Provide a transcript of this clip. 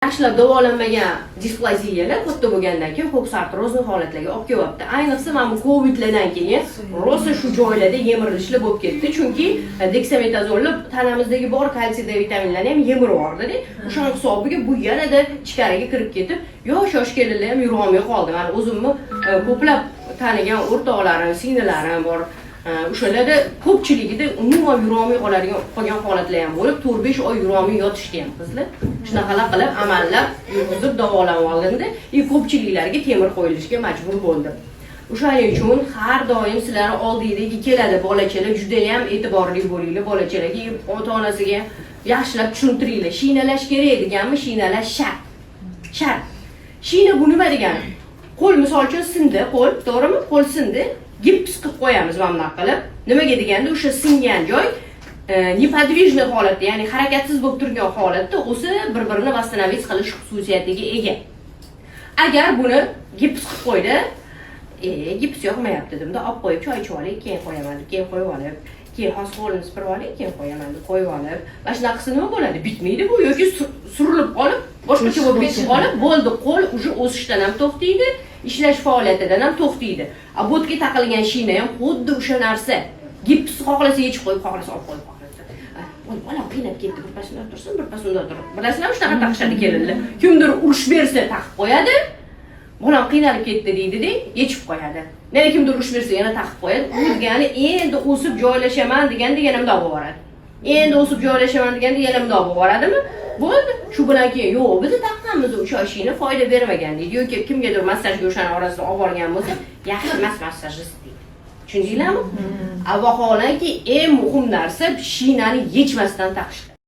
Yaxshilab davolanmagan displaziyalar katta bo'lgandan keyin ko'ks artrozning holatlariga olib kelyapti. Ayniqsa mana bu Covidlardan keyin rosa shu joylarda yemirilishlar bo'lib ketdi. Chunki deksametazolni tanamizdagi bor kalsiy D vitaminlarni ham yemirib yubordi. O'sha hisobiga bu yanada ichkariga kirib ketib, yosh kelinlar ham yurolmay qoldi. Men o'zimni ko'plab tanigan o'rtoqlarim, singillarim bor. O'shalarda ko'pchiligida umuman yurolmay qolgan holatlar ham bo'lib, 4-5 oy yurolmay yotishdi ham qizlar. Shunaqalar qilib amallab yurgizib davolanib olganda, ko'pchiliklarga temir qo'yilishga majbur bo'ldi. O'shaning uchun har doim sizlarning oldingizga keladi bolachalar, juda ham e'tiborli bo'linglar bolachalarga, ota-onasiga yaxshilab tushuntiringlar. Shinalash kerak deganmi? Shinalash shart. Shart. Shina bu nima degani? Qo'l misol uchun sindi, qo'l, to'g'rimi? Qo'l sindi. Gips qilib qo'yamiz mana qilib. Nimaga deganda o'sha singan joy nepodvijniy holatda, ya'ni harakatsiz bo'lib turgan holatda o'zi bir-birini восстановить qilish xususiyatiga ega. Agar buni gips qilib qo'ydi, gips yoqmayapti demda, olib qo'yib choy ichib oling, keyin qo'yaman, keyin qo'yib olib, keyin hozir qo'lni supurib oling, keyin qo'yaman deb qo'yib olib, mana shunaqa qilsa nima bo'ladi? Bitmaydi bu yoki surilib qolib, boshqacha bo'lib ketib qolib, bo'ldi, qo'l уже o'sishdan ham to'xtaydi. Ishlash faoliyatidan ham to'xtaydi. Botga taqilgan shina ham xuddi o'sha narsa. Gips xohlasa yechib qo'yib, xohlasa olib qo'yib xohlasa. Bola qiynab ketdi, birpas undan tursin, birpas undan turib. Bilasizlarmi, shunaqa taqishadi kelinlar. Kimdir urush bersa taqib qo'yadi. Bolam qiynalib ketdi deydi-da, yechib qo'yadi. Yana kimdir urush bersa yana taqib qo'yadi. U degani endi o'sib joylashaman deganda yana bundoq bo'ladi. Endi o'sib joylashaman deganda yana bundoq bo'ladimi? Bo'ldi. Shu bilan keyin yo'q, biz taqqanmiz o'sha ishini foyda bermagan deydi yoki kimgadir massajga o'shani orasida olib borgan bo'lsa, yaxshi emas massajist deydi. Tushundinglarmi? Vaholanki eng muhim narsa shinani yechmasdan taqish.